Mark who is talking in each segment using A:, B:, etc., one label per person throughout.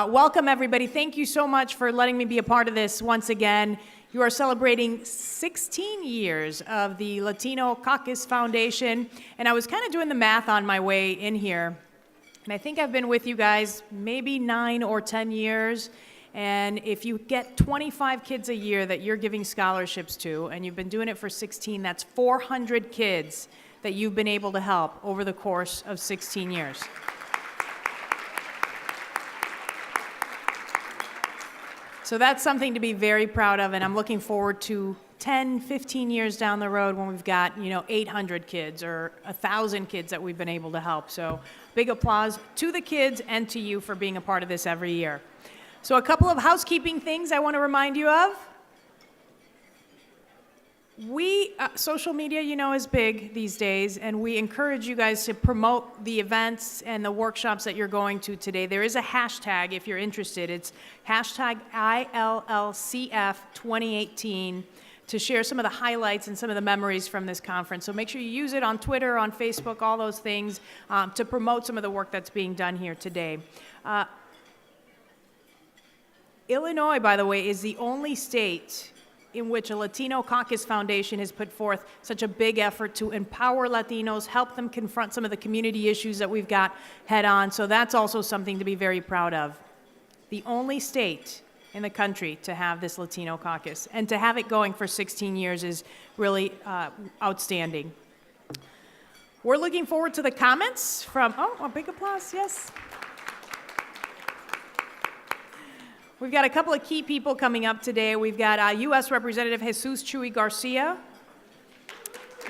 A: Welcome, everybody. Thank you so much for letting me be a part of this once again. You are celebrating 16 years of the Latino Caucus Foundation, and I was kind of doing the math on my way in here, and I think I've been with you guys maybe 9 or 10 years, and if you get 25 kids a year that you're giving scholarships to, and you've been doing it for 16, that's 400 kids that you've been able to help over the course of 16 years. So that's something to be very proud of, and I'm looking forward to 10, 15 years down the road when we've got, 800 kids or 1,000 kids that we've been able to help. So big applause to the kids and to you for being a part of this every year. So a couple of housekeeping things I want to remind you of. Social media, is big these days, and we encourage you guys to promote the events and the workshops that you're going to today. There is a hashtag if you're interested. It's hashtag ILLCF 2018 to share some of the highlights and some of the memories from this conference. So make sure you use it on Twitter, on Facebook, all those things to promote some of the work that's being done here today. Illinois, by the way, is the only state in which a Latino Caucus Foundation has put forth such a big effort to empower Latinos, help them confront some of the community issues that we've got head on. So that's also something to be very proud of. The only state in the country to have this Latino caucus, and to have it going for 16 years is really outstanding. We're looking forward to the comments from, a big applause, yes. We've got a couple of key people coming up today. We've got U.S. Representative Jesus Chuy Garcia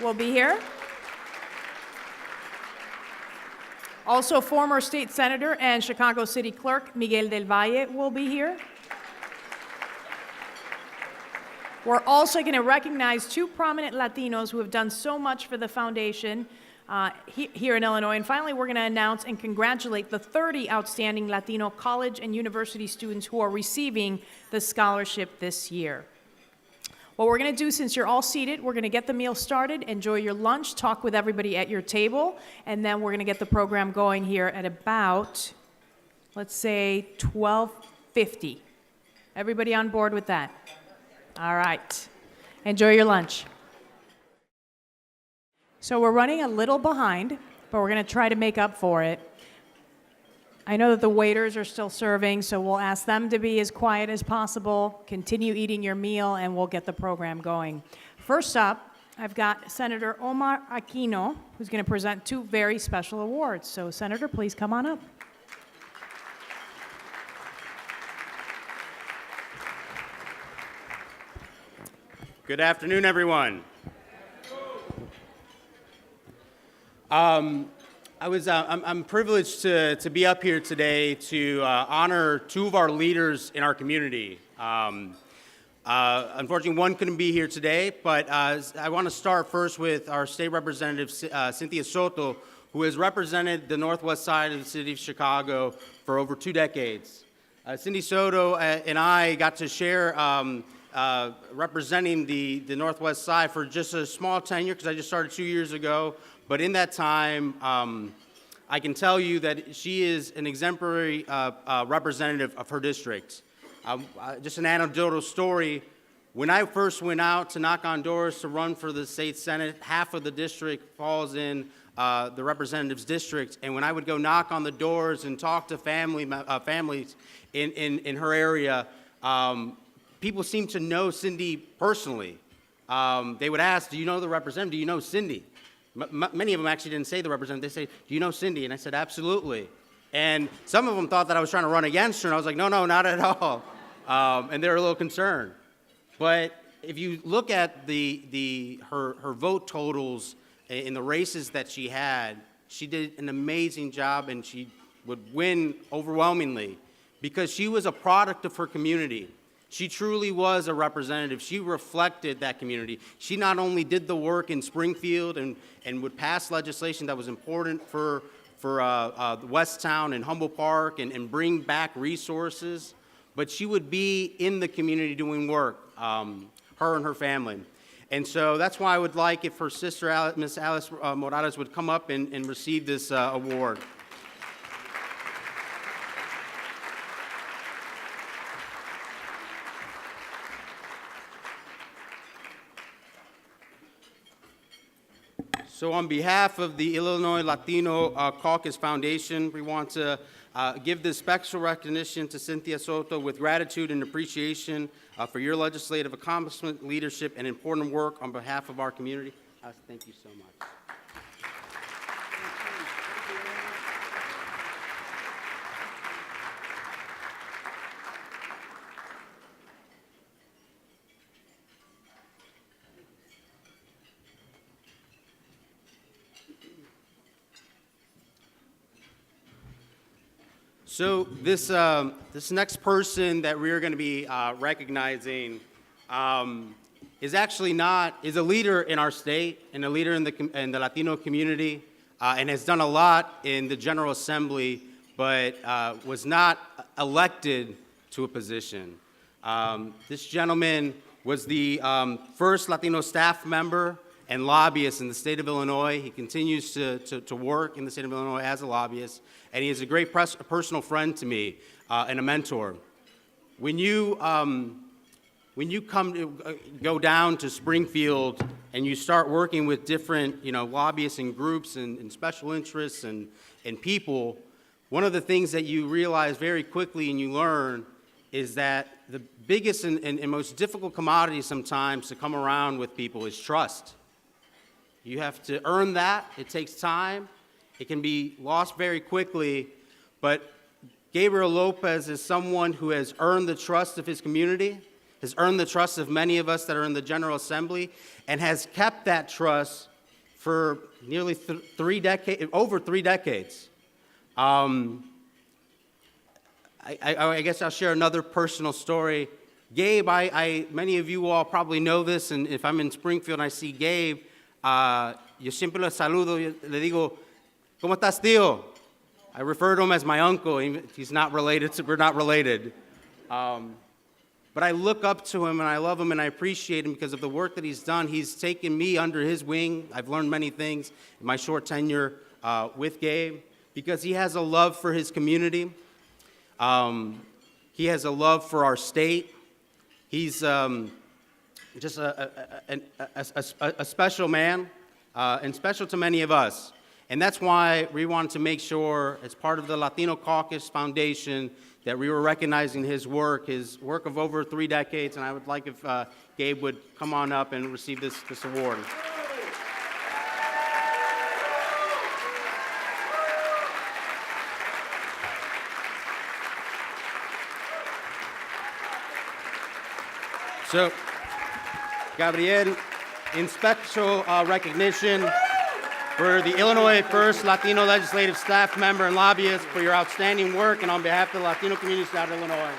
A: will be here. Also, former state senator and Chicago City Clerk Miguel Del Valle will be here. We're also going to recognize 2 prominent Latinos who have done so much for the foundation here in Illinois. And finally, we're going to announce and congratulate the 30 outstanding Latino college and university students who are receiving the scholarship this year. What we're going to do, since you're all seated, we're going to get the meal started, enjoy your lunch, talk with everybody at your table, and then we're going to get the program going here at about, let's say, 12:50. Everybody on board with that? All right. Enjoy your lunch. So we're running a little behind, but we're going to try to make up for it. I know that the waiters are still serving, so we'll ask them to be as quiet as possible, continue eating your meal, and we'll get the program going. First up, I've got Senator Omar Aquino, who's going to present 2 very special awards. So, Senator, please come on up.
B: Good afternoon, everyone. I'm privileged to be up here today to honor 2 of our leaders in our community. Unfortunately, one couldn't be here today, but I want to start first with our state representative, Cynthia Soto, who has represented the northwest side of the city of Chicago for over 2 decades. Cindy Soto and I got to share representing the northwest side for just a small tenure, because I just started 2 years ago. But in that time, I can tell you that she is an exemplary representative of her district. Just an anecdotal story, when I first went out to knock on doors to run for the state senate, half of the district falls in the representative's district. And when I would go knock on the doors and talk to families in her area, people seemed to know Cindy personally. They would ask, do you know the representative? Do you know Cindy? Many of them actually didn't say the representative. They say, do you know Cindy? And I said, absolutely. And some of them thought that I was trying to run against her, and I was like, no, not at all. And they were a little concerned. But if you look at her vote totals in the races that she had, she did an amazing job, and she would win overwhelmingly because she was a product of her community. She truly was a representative. She reflected that community. She not only did the work in Springfield and would pass legislation that was important for Westtown and Humboldt Park and bring back resources, but she would be in the community doing work, her and her family. And so that's why I would like if her sister, Miss Alice Morales, would come up and receive this award. So on behalf of the Illinois Latino Caucus Foundation, we want to give this special recognition to Cynthia Soto with gratitude and appreciation for your legislative accomplishment, leadership, and important work on behalf of our community. Thank you so much. So this next person that we're going to be recognizing is a leader in our state and a leader in the Latino community and has done a lot in the General Assembly, but was not elected to a position. This gentleman was the first Latino staff member and lobbyist in the state of Illinois. He continues to work in the state of Illinois as a lobbyist, and he is a great personal friend to me and a mentor. When you go down to Springfield and you start working with different lobbyists and groups and special interests and people, one of the things that you realize very quickly and you learn is that the biggest and most difficult commodity sometimes to come around with people is trust. You have to earn that. It takes time. It can be lost very quickly. But Gabriel Lopez is someone who has earned the trust of his community, has earned the trust of many of us that are in the General Assembly, and has kept that trust for nearly over 3 decades. I guess I'll share another personal story. Gabe, many of you all probably know this, and if I'm in Springfield and I see Gabe, yo siempre le saludo, le digo, ¿cómo estás, tío? I refer to him as my uncle. He's not related, we're not related. But I look up to him, and I love him, and I appreciate him because of the work that he's done. He's taken me under his wing. I've learned many things in my short tenure with Gabe because he has a love for his community. He has a love for our state. He's just a special man, and special to many of us. And that's why we wanted to make sure, as part of the Latino Caucus Foundation, that we were recognizing his work of over 3 decades, and I would like if Gabe would come on up and receive this award. So, Gabriel, in special recognition for the Illinois First Latino Legislative Staff Member and Lobbyist for your outstanding work and on behalf of the Latino community of South Illinois.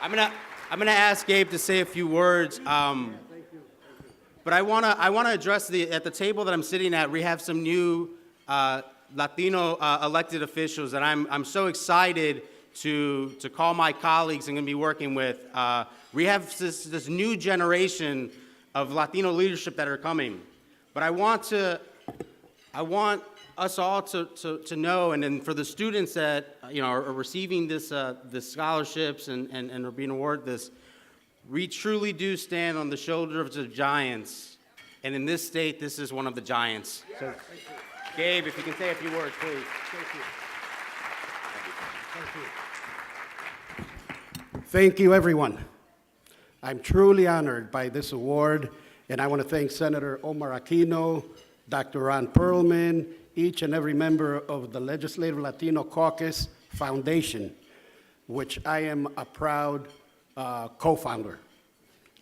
B: I'm gonna ask Gabe to say a few words. But I wanna address at the table that I'm sitting at, we have some new Latino elected officials that I'm so excited to call my colleagues and gonna be working with. We have this new generation of Latino leadership that are coming. But I want us all to know, and then for the students that are receiving this scholarships and are being awarded this, we truly do stand on the shoulders of giants, and in this state, this is one of the giants. So, Gabe, if you can say a few words, please.
C: Thank you, everyone. I'm truly honored by this award, and I want to thank Senator Omar Aquino, Dr. Ron Perlman, each and every member of the Legislative Latino Caucus Foundation, which I am a proud co-founder.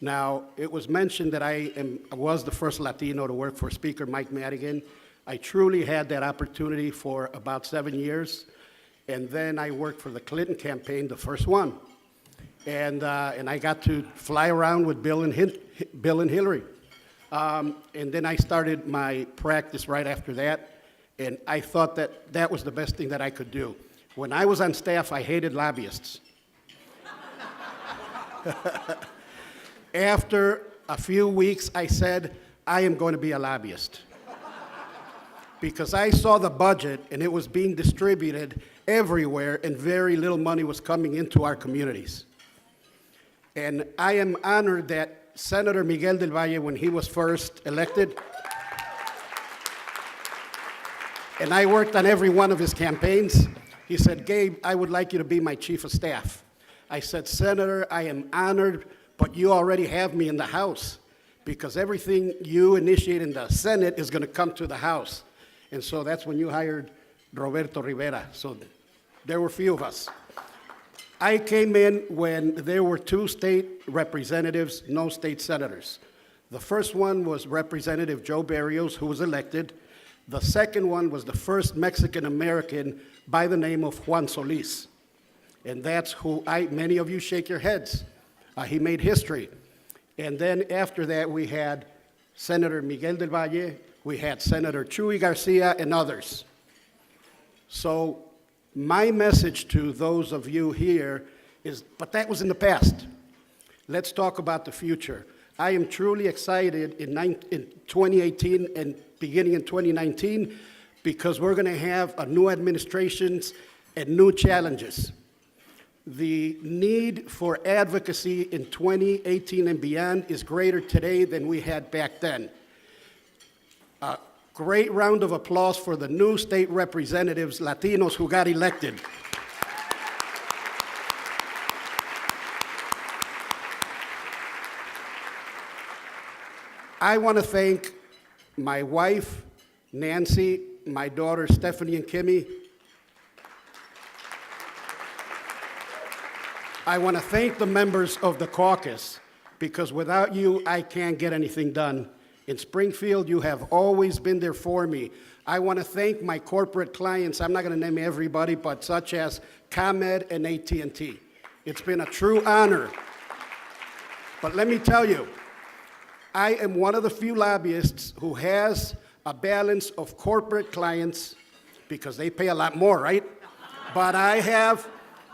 C: Now, it was mentioned that I was the first Latino to work for Speaker Mike Madigan. I truly had that opportunity for about 7 years, and then I worked for the Clinton campaign, the first one. And I got to fly around with Bill and Hillary. And then I started my practice right after that, and I thought that was the best thing that I could do. When I was on staff, I hated lobbyists. After a few weeks, I said, I am going to be a lobbyist. because I saw the budget and it was being distributed everywhere and very little money was coming into our communities. And I am honored that Senator Miguel Del Valle, when he was first elected, and I worked on every one of his campaigns, he said, "Gabe, I would like you to be my chief of staff." I said, "Senator, I am honored, but you already have me in the House, because everything you initiate in the Senate is going to come to the House." And so that's when you hired Roberto Rivera. So there were few of us. I came in when there were 2 state representatives, no state senators. The first one was Representative Joe Barrios, who was elected. The second one was the first Mexican-American by the name of Juan Solis. And that's who many of you shake your heads. He made history. And then after that, we had Senator Miguel Del Valle, we had Senator Chuy Garcia, and others. So my message to those of you here is, but that was in the past. Let's talk about the future. I am truly excited in 2018 and beginning in 2019 because we're going to have a new administrations and new challenges. The need for advocacy in 2018 and beyond is greater today than we had back then. A great round of applause for the new state representatives, Latinos, who got elected. I want to thank my wife, Nancy, my daughter, Stephanie and Kimmy. I want to thank the members of the caucus, because without you, I can't get anything done. In Springfield, you have always been there for me. I want to thank my corporate clients. I'm not going to name everybody, but such as ComEd and AT&T. It's been a true honor. But let me tell you, I am one of the few lobbyists who has a balance of corporate clients, because they pay a lot more, right? But I have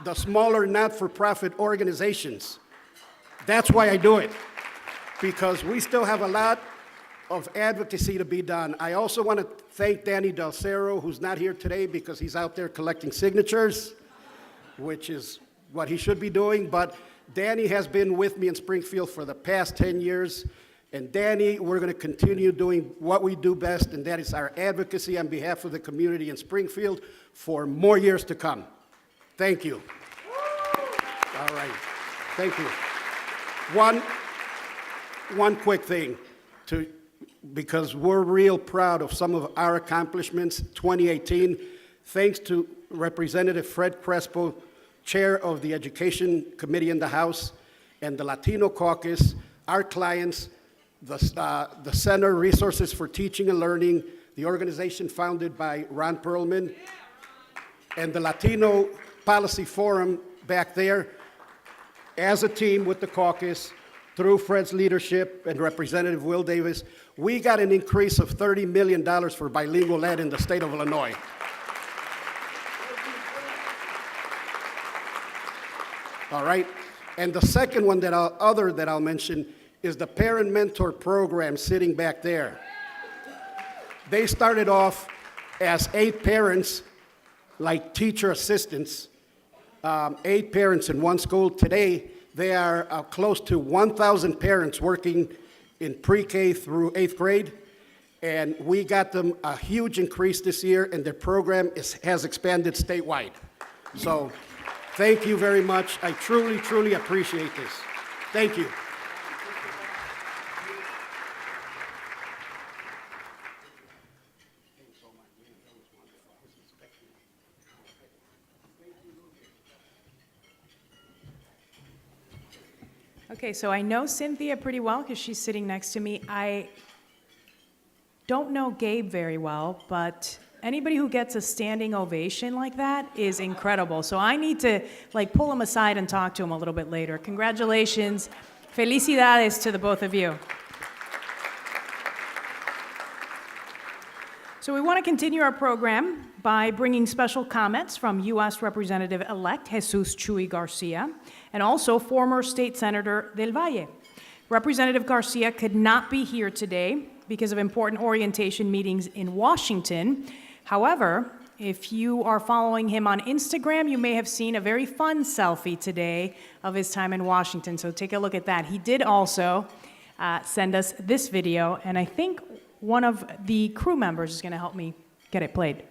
C: the smaller not-for-profit organizations. That's why I do it, because we still have a lot of advocacy to be done. I also want to thank Danny Del Cerro, who's not here today because he's out there collecting signatures, which is what he should be doing. But Danny has been with me in Springfield for the past 10 years. And Danny, we're going to continue doing what we do best, and that is our advocacy on behalf of the community in Springfield for more years to come. Thank you. All right. Thank you. One quick thing, because we're real proud of some of our accomplishments. 2018, thanks to Representative Fred Crespo, Chair of the Education Committee in the House, and the Latino Caucus, our clients, the Center Resources for Teaching and Learning, the organization founded by Ron Perlman, and the Latino Policy Forum back there, as a team with the caucus, through Fred's leadership and Representative Will Davis, we got an increase of $30 million for bilingual ed in the state of Illinois. All right, and the second one that I'll mention is the Parent Mentor Program sitting back there. They started off as 8 parents, like teacher assistants, 8 parents in one school. Today, they are close to 1,000 parents working in pre-K through 8th grade, and we got them a huge increase this year, and their program has expanded statewide. So thank you very much. I truly, truly appreciate this. Thank you.
A: Okay, so I know Cynthia pretty well because she's sitting next to me. I don't know Gabe very well, but anybody who gets a standing ovation like that is incredible. So I need to pull him aside and talk to him a little bit later. Congratulations. Felicidades to the both of you. So we want to continue our program by bringing special comments from U.S. Representative-elect Jesus Chuy Garcia and also former State Senator Del Valle. Representative Garcia could not be here today because of important orientation meetings in Washington. However, if you are following him on Instagram, you may have seen a very fun selfie today of his time in Washington, so take a look at that. He did also send us this video, and I think one of the crew members is going to help me get it played.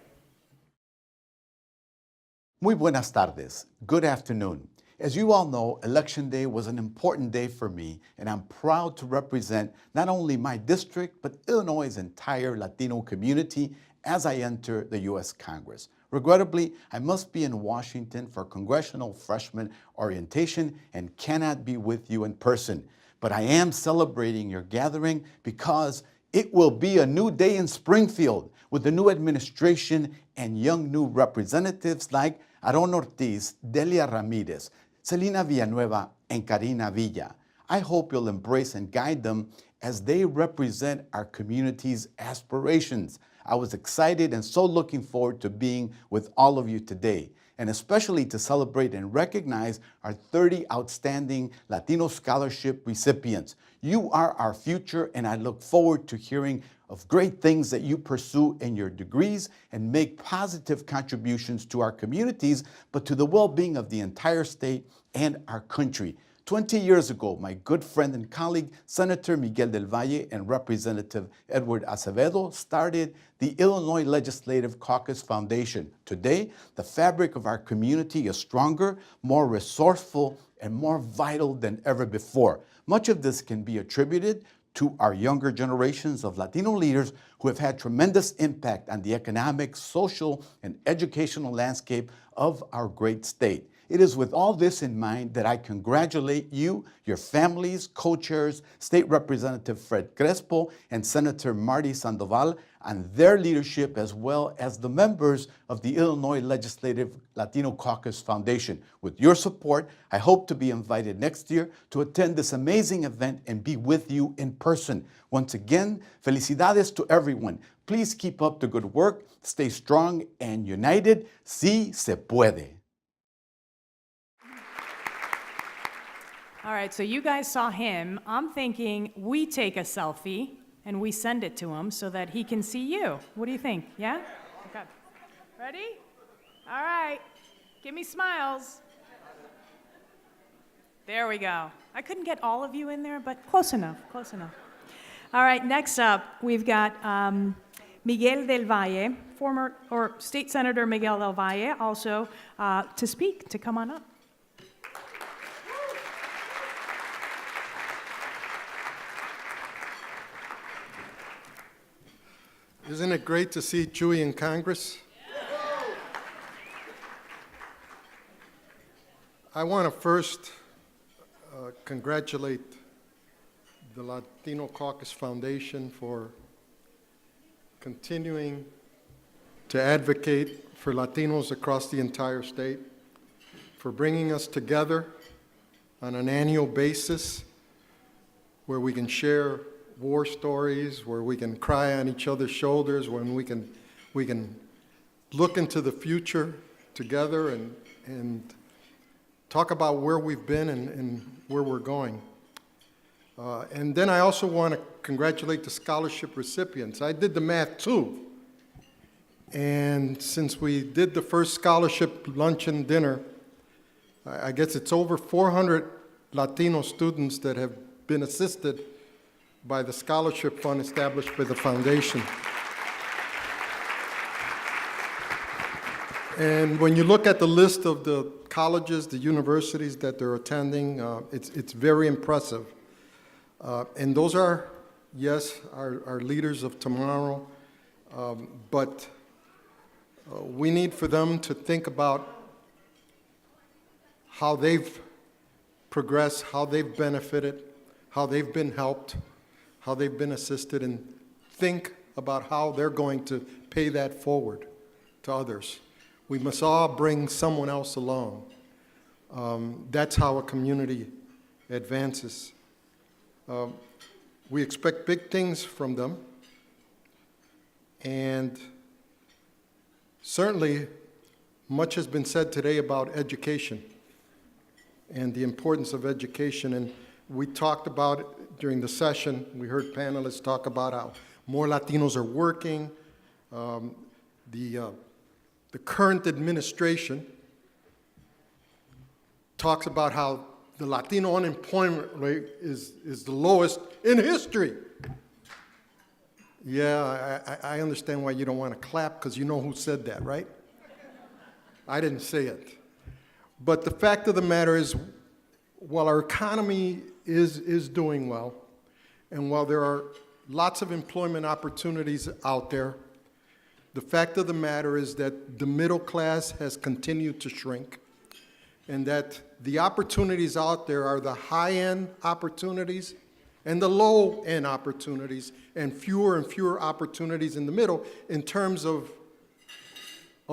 D: Muy buenas tardes. Good afternoon. As you all know, Election Day was an important day for me, and I'm proud to represent not only my district, but Illinois' entire Latino community as I enter the U.S. Congress. Regrettably, I must be in Washington for congressional freshman orientation and cannot be with you in person. But I am celebrating your gathering because it will be a new day in Springfield with the new administration and young new representatives like Aaron Ortiz, Delia Ramirez, Celina Villanueva, and Karina Villa. I hope you'll embrace and guide them as they represent our community's aspirations. I was excited and so looking forward to being with all of you today, and especially to celebrate and recognize our 30 outstanding Latino scholarship recipients. You are our future, and I look forward to hearing of great things that you pursue in your degrees and make positive contributions to our communities, but to the well-being of the entire state and our country. 20 years ago, my good friend and colleague, Senator Miguel Del Valle and Representative Edward Acevedo started the Illinois Legislative Caucus Foundation. Today, the fabric of our community is stronger, more resourceful, and more vital than ever before. Much of this can be attributed to our younger generations of Latino leaders who have had tremendous impact on the economic, social, and educational landscape of our great state. It is with all this in mind that I congratulate you, your families, co-chairs, State Representative Fred Crespo and Senator Marty Sandoval on their leadership, as well as the members of the Illinois Legislative Latino Caucus Foundation. With your support, I hope to be invited next year to attend this amazing event and be with you in person. Once again, felicidades to everyone. Please keep up the good work, stay strong and united. Sí se puede.
A: All right, so you guys saw him. I'm thinking we take a selfie and we send it to him so that he can see you. What do you think? Yeah? Okay. Ready? All right. Give me smiles. There we go. I couldn't get all of you in there, but close enough, close enough. All right, next up, we've got Miguel Del Valle, State Senator Miguel Del Valle, also to speak, to come on up.
E: Isn't it great to see Chuy in Congress? I want to first congratulate the Latino Caucus Foundation for continuing to advocate for Latinos across the entire state, for bringing us together on an annual basis where we can share war stories, where we can cry on each other's shoulders, when we can look into the future together and talk about where we've been and where we're going. And then I also want to congratulate the scholarship recipients. I did the math too. And since we did the first scholarship luncheon dinner, I guess it's over 400 Latino students that have been assisted by the scholarship fund established by the foundation. And when you look at the list of the colleges, the universities that they're attending, it's very impressive. And those are, yes, our leaders of tomorrow, but we need for them to think about how they've progressed, how they've benefited, how they've been helped, how they've been assisted, and think about how they're going to pay that forward to others. We must all bring someone else along. That's how a community advances. We expect big things from them, and certainly much has been said today about education and the importance of education, and we talked about it during the session, we heard panelists talk about how more Latinos are working. The current administration talks about how the Latino unemployment rate is the lowest in history. Yeah, I understand why you don't want to clap, because you know who said that, right? I didn't say it. But the fact of the matter is, while our economy is doing well, and while there are lots of employment opportunities out there, the fact of the matter is that the middle class has continued to shrink, and that the opportunities out there are the high-end opportunities and the low-end opportunities, and fewer opportunities in the middle in terms of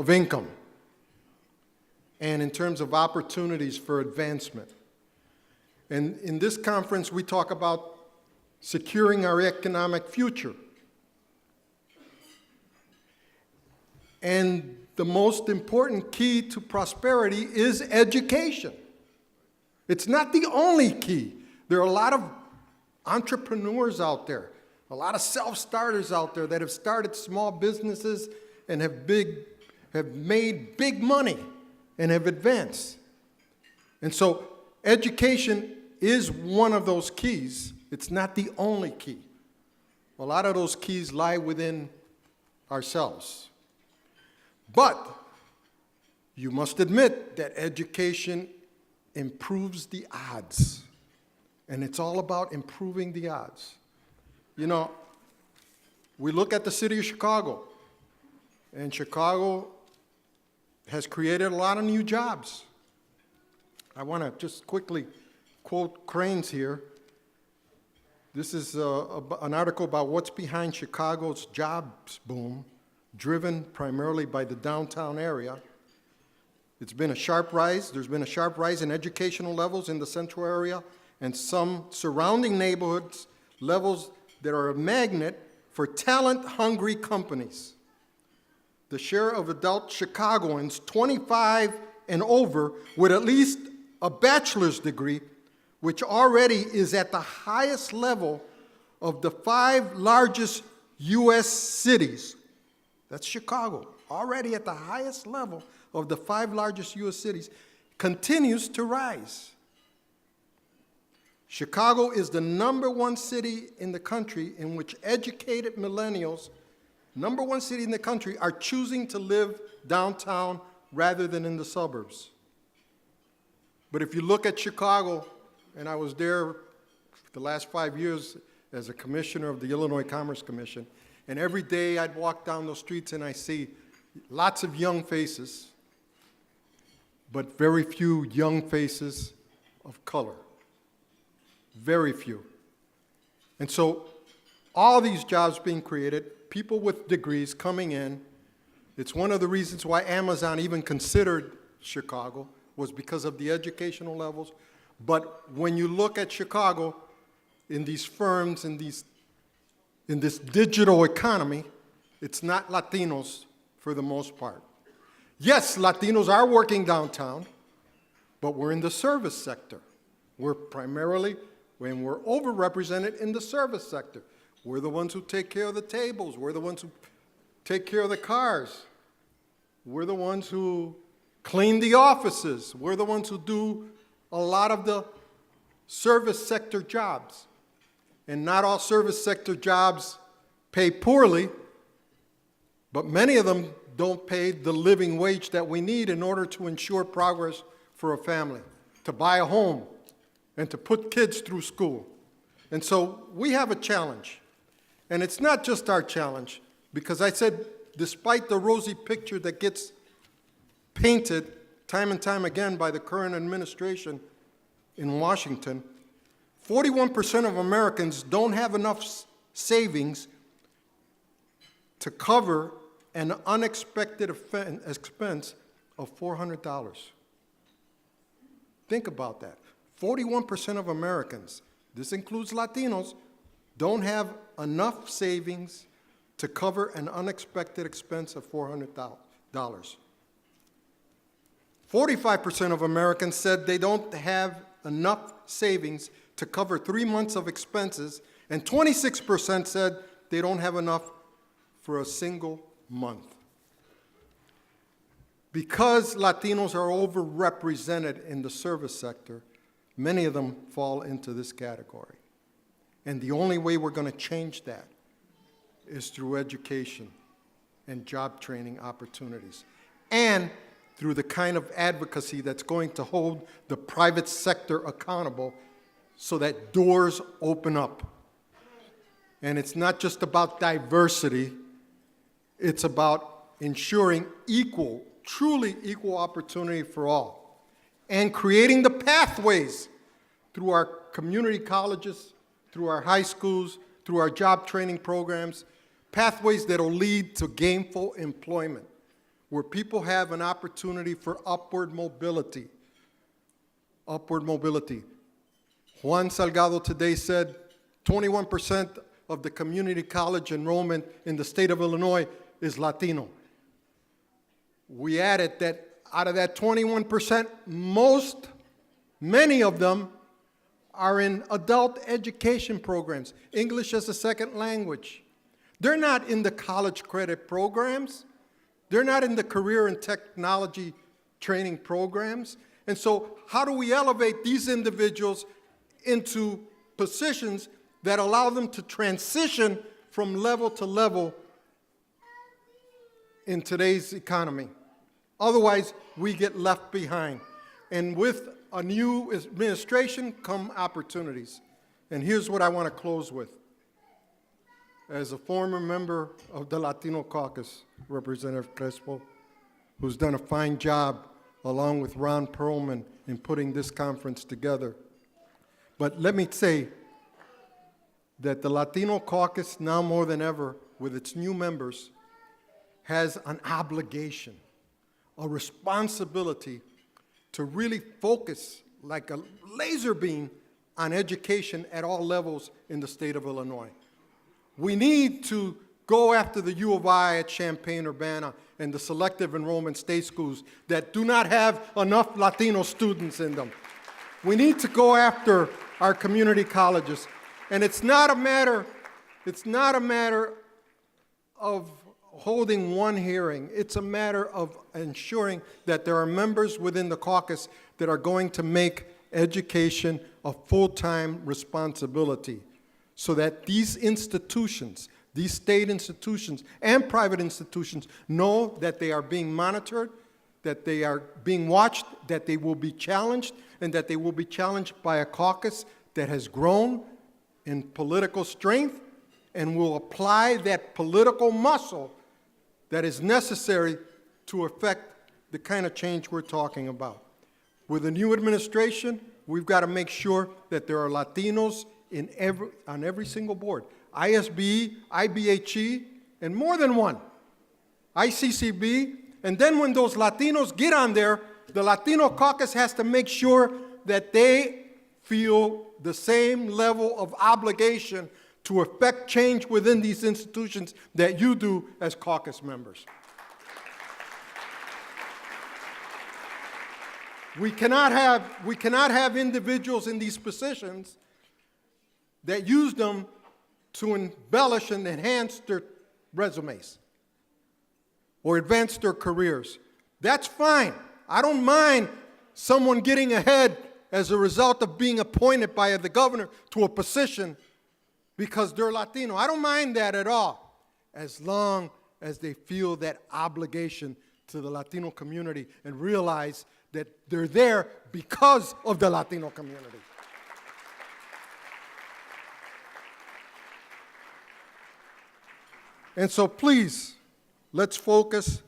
E: income and in terms of opportunities for advancement. And in this conference, we talk about securing our economic future. And the most important key to prosperity is education. It's not the only key. There are a lot of entrepreneurs out there, a lot of self-starters out there that have started small businesses and have made big money and have advanced. And so education is one of those keys. It's not the only key. A lot of those keys lie within ourselves. But you must admit that education improves the odds. And it's all about improving the odds. You know, we look at the city of Chicago, and Chicago has created a lot of new jobs. I want to just quickly quote Cranes here. This is an article about what's behind Chicago's jobs boom, driven primarily by the downtown area. It's been a sharp rise. There's been a sharp rise in educational levels in the central area and some surrounding neighborhoods, levels that are a magnet for talent-hungry companies. The share of adult Chicagoans 25 and over with at least a bachelor's degree, which already is at the highest level of the 5 largest U.S. cities. That's Chicago, already at the highest level of the 5 largest U.S. cities, continues to rise. Chicago is the #1 city in the country in which educated millennials, #1 city in the country, are choosing to live downtown rather than in the suburbs. But if you look at Chicago, and I was there the last 5 years as a commissioner of the Illinois Commerce Commission, and every day I'd walk down those streets and I see lots of young faces, but very few young faces of color. Very few. And so all these jobs being created, people with degrees coming in, it's one of the reasons why Amazon even considered Chicago, was because of the educational levels. But when you look at Chicago in these firms, in this digital economy, it's not Latinos for the most part. Yes, Latinos are working downtown, but we're in the service sector. We're primarily, when we're overrepresented in the service sector. We're the ones who take care of the tables. We're the ones who take care of the cars. We're the ones who clean the offices. We're the ones who do a lot of the service sector jobs. And not all service sector jobs pay poorly, but many of them don't pay the living wage that we need in order to ensure progress for a family, to buy a home, and to put kids through school. And so we have a challenge. And it's not just our challenge, because I said, despite the rosy picture that gets painted time and time again by the current administration in Washington, 41% of Americans don't have enough savings to cover an unexpected expense of $400. Think about that. 41% of Americans, this includes Latinos, don't have enough savings to cover an unexpected expense of $400. 45% of Americans said they don't have enough savings to cover 3 months of expenses, and 26% said they don't have enough for a single month. Because Latinos are overrepresented in the service sector, many of them fall into this category. And the only way we're going to change that is through education and job training opportunities, and through the kind of advocacy that's going to hold the private sector accountable so that doors open up. And it's not just about diversity, it's about ensuring equal, truly equal opportunity for all, and creating the pathways through our community colleges, through our high schools, through our job training programs, pathways that will lead to gainful employment, where people have an opportunity for upward mobility. Upward mobility. Juan Salgado today said 21% of the community college enrollment in the state of Illinois is Latino. We added that out of that 21%, many of them are in adult education programs, English as a second language. They're not in the college credit programs. They're not in the career and technology training programs. And so how do we elevate these individuals into positions that allow them to transition from level to level in today's economy? Otherwise, we get left behind. And with a new administration come opportunities. And here's what I want to close with. As a former member of the Latino Caucus, Representative Crespo, who's done a fine job along with Ron Perlman in putting this conference together. But let me say that the Latino Caucus, now more than ever, with its new members, has an obligation, a responsibility to really focus like a laser beam on education at all levels in the state of Illinois. We need to go after the U of I at Champaign-Urbana and the selective enrollment state schools that do not have enough Latino students in them. We need to go after our community colleges. And it's not a matter of holding one hearing. It's a matter of ensuring that there are members within the caucus that are going to make education a full-time responsibility, so that these institutions, these state institutions and private institutions, know that they are being monitored, that they are being watched, that they will be challenged, and that they will be challenged by a caucus that has grown in political strength and will apply that political muscle that is necessary to effect the kind of change we're talking about. With the new administration, we've got to make sure that there are Latinos on every single board. ISBE, IBHE, and more than one. ICCB, and then when those Latinos get on there, the Latino Caucus has to make sure that they feel the same level of obligation to effect change within these institutions that you do as caucus members. We cannot have individuals in these positions that use them to embellish and enhance their resumes or advance their careers. That's fine. I don't mind someone getting ahead as a result of being appointed by the governor to a position because they're Latino. I don't mind that at all, as long as they feel that obligation to the Latino community and realize that they're there because of the Latino community. And so please, let's focus.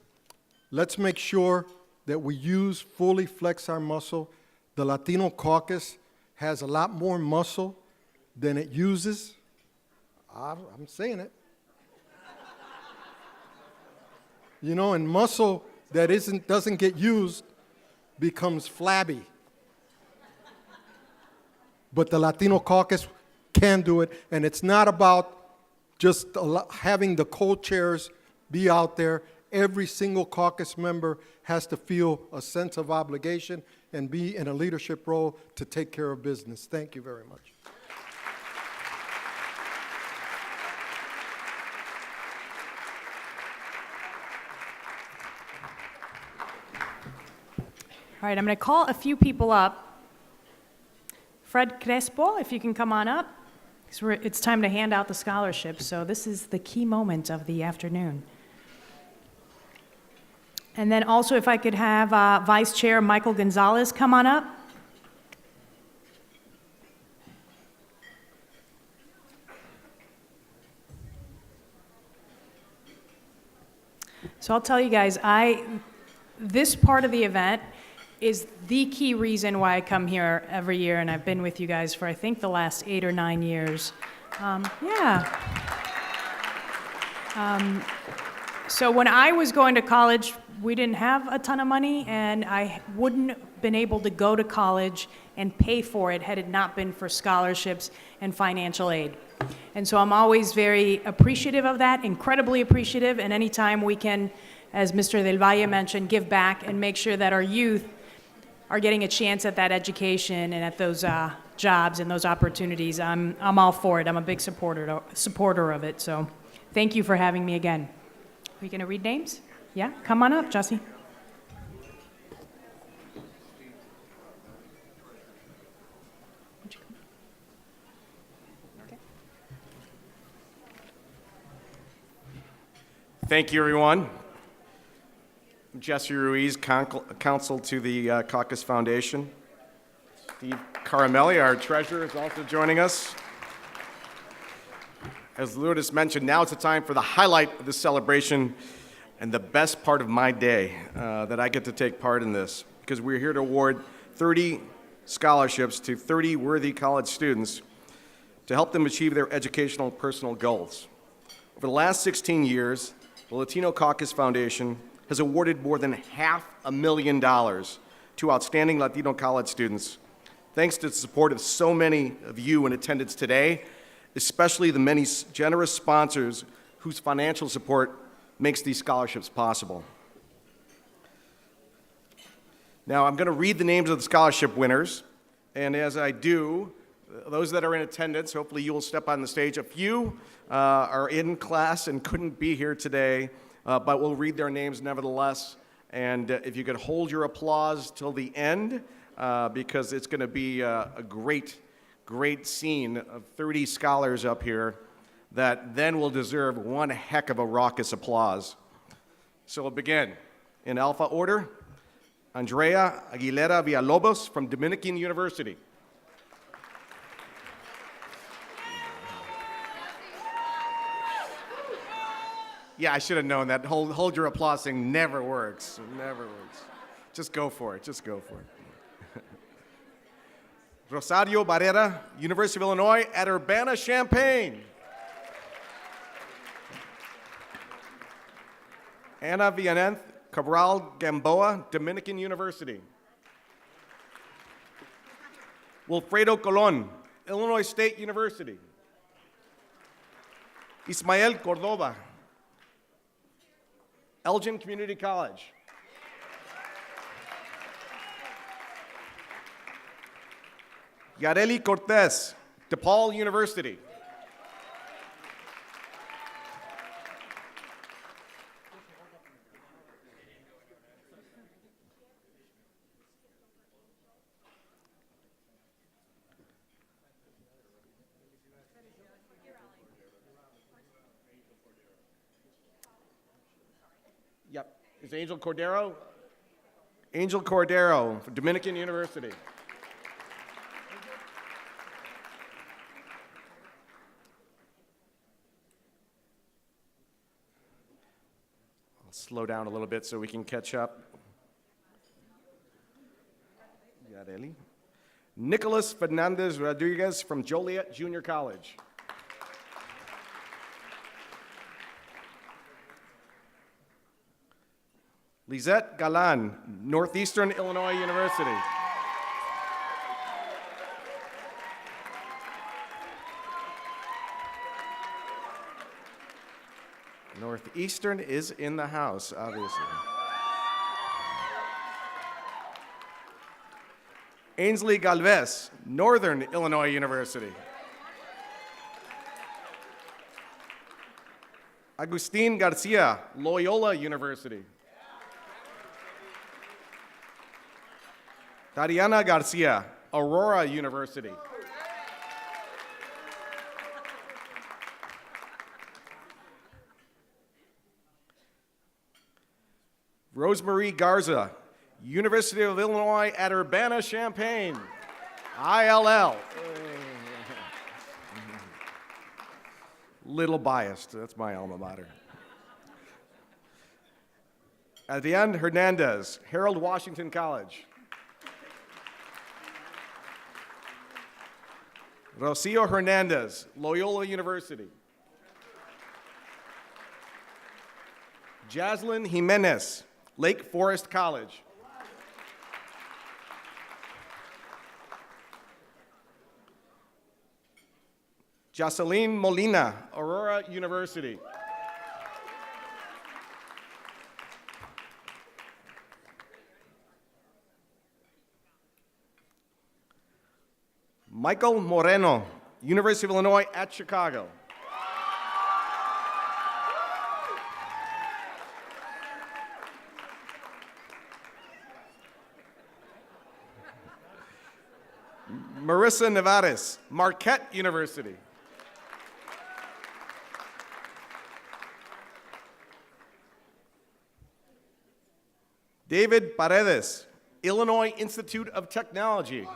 E: Let's make sure that we fully flex our muscle. The Latino Caucus has a lot more muscle than it uses. I'm saying it. You know, and muscle that doesn't get used becomes flabby. But the Latino Caucus can do it, and it's not about just having the co-chairs be out there. Every single caucus member has to feel a sense of obligation and be in a leadership role to take care of business. Thank you very much.
A: All right, I'm going to call a few people up. Fred Crespo, if you can come on up. It's time to hand out the scholarships, so this is the key moment of the afternoon. And then also, if I could have Vice Chair Michael Gonzalez come on up. So I'll tell you guys, this part of the event is the key reason why I come here every year, and I've been with you guys for, I think, the last 8 or 9 years. So when I was going to college, we didn't have a ton of money, and I wouldn't have been able to go to college and pay for it had it not been for scholarships and financial aid. And so I'm always very appreciative of that, incredibly appreciative, and anytime we can, as Mr. Del Valle mentioned, give back and make sure that our youth are getting a chance at that education and at those jobs and those opportunities, I'm all for it. I'm a big supporter of it. So thank you for having me again. Are we going to read names? Yeah, come on up, Jussie.
F: Thank you, everyone. I'm Jesse Ruiz, counsel to the Caucus Foundation. Steve Caramelli, our treasurer, is also joining us. As Lourdes mentioned, now it's the time for the highlight of this celebration and the best part of my day, that I get to take part in this, because we're here to award 30 scholarships to 30 worthy college students to help them achieve their educational and personal goals. Over the last 16 years, the Latino Caucus Foundation has awarded more than $500,000 to outstanding Latino college students, thanks to the support of so many of you in attendance today, especially the many generous sponsors whose financial support makes these scholarships possible. Now, I'm going to read the names of the scholarship winners, and as I do, those that are in attendance, hopefully you will step on the stage. A few are in class and couldn't be here today, but we'll read their names nevertheless. And if you could hold your applause till the end, because it's going to be a great scene of 30 scholars up here that then will deserve one heck of a raucous applause. So we'll begin in alpha order. Andrea Aguilera Villalobos from Dominican University. Yeah, I should have known that. Hold your applause thing never works. It never works. Just go for it. Just go for it. Rosario Barrera, University of Illinois at Urbana-Champaign. Ana Villaneth Cabral Gamboa, Dominican University. Wilfredo Colon, Illinois State University. Ismael Cordova, Elgin Community College. Yareli Cortez, DePaul University. Yep, is Angel Cordero? Angel Cordero from Dominican University. I'll slow down a little bit so we can catch up. Yareli. Nicholas Fernandez Rodriguez from Joliet Junior College. Lisette Galan, Northeastern Illinois University. Northeastern is in the house, obviously. Ainsley Galvez, Northern Illinois University. Agustin Garcia, Loyola University. Tatiana Garcia, Aurora University. Rosemarie Garza, University of Illinois at Urbana-Champaign, ILL. Little biased, that's my alma mater. Adrián Hernandez, Harold Washington College. Rocio Hernandez, Loyola University. Jaslyn Jimenez, Lake Forest College. Jocelyn Molina, Aurora University. Michael Moreno, University of Illinois at Chicago. Marissa Nevares, Marquette University. David Paredes, Illinois Institute of Technology.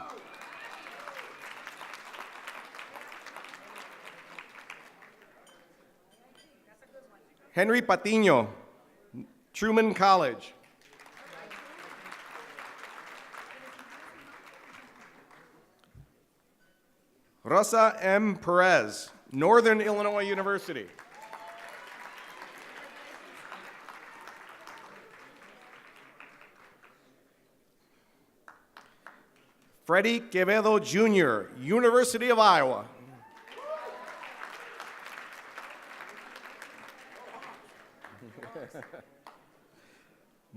F: Henry Patiño, Truman College. Rosa M. Perez, Northern Illinois University. Freddie Quevedo Jr., University of Iowa.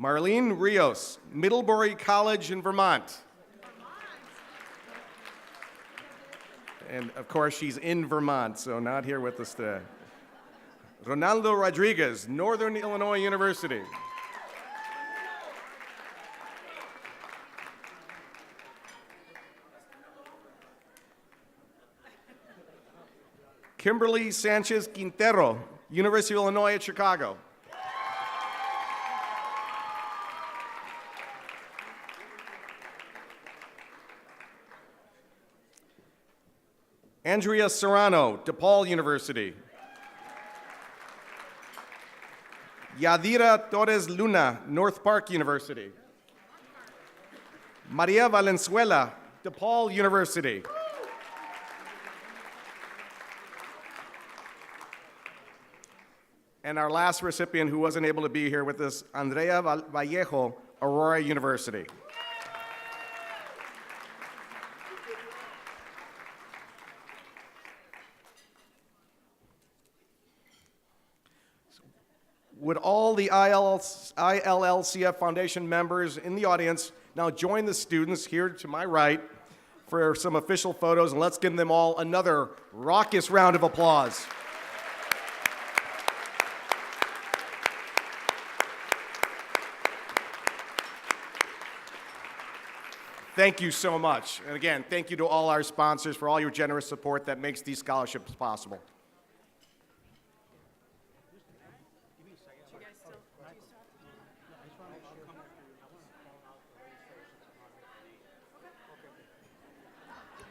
F: Marlene Rios, Middlebury College in Vermont. And of course, she's in Vermont, so not here with us today. Ronaldo Rodriguez, Northern Illinois University. Kimberly Sanchez Quintero, University of Illinois at Chicago. Andrea Serrano, DePaul University. Yadira Torres Luna, North Park University. Maria Valenzuela, DePaul University. And our last recipient who wasn't able to be here with us, Andrea Vallejo, Aurora University. Would all the ILLCF Foundation members in the audience now join the students here to my right for some official photos, and let's give them all another raucous round of applause. Thank you so much. And again, thank you to all our sponsors for all your generous support that makes these scholarships possible.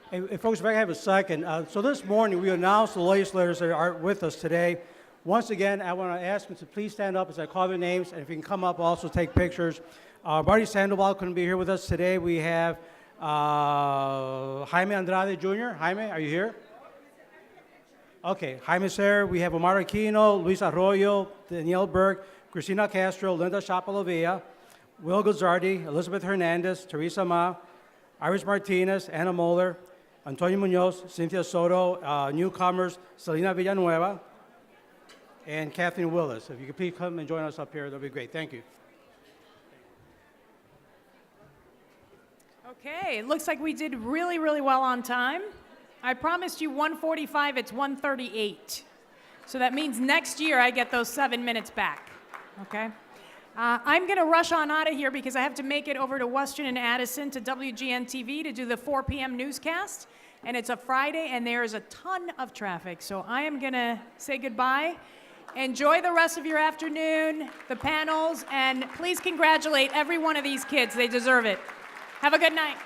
G: Hey, folks, if I can have a second. So this morning, we announced the legislators that are with us today. Once again, I want to ask them to please stand up as I call their names, and if you can come up, also take pictures. Marty Sandoval couldn't be here with us today. We have Jaime Andrade Jr. Jaime, are you here? Okay, Jaime's here. We have Omar Aquino, Luis Arroyo, Danielle Berg, Cristina Castro, Linda Chapalovilla, Will Guzzardi, Elizabeth Hernandez, Teresa Ma, Iris Martinez, Anna Moeller, Antonio Munoz, Cynthia Soto, newcomers, Selena Villanueva, and Kathleen Willis. If you could please come and join us up here, that'd be great. Thank you.
A: Okay, it looks like we did really, really well on time. I promised you 1:45, it's 1:38. So that means next year I get those 7 minutes back, okay? I'm going to rush on out of here because I have to make it over to Western and Addison to WGN-TV to do the 4 p.m. newscast. And it's a Friday, and there is a ton of traffic. So I am going to say goodbye. Enjoy the rest of your afternoon, the panels, and please congratulate every one of these kids. They deserve it. Have a good night.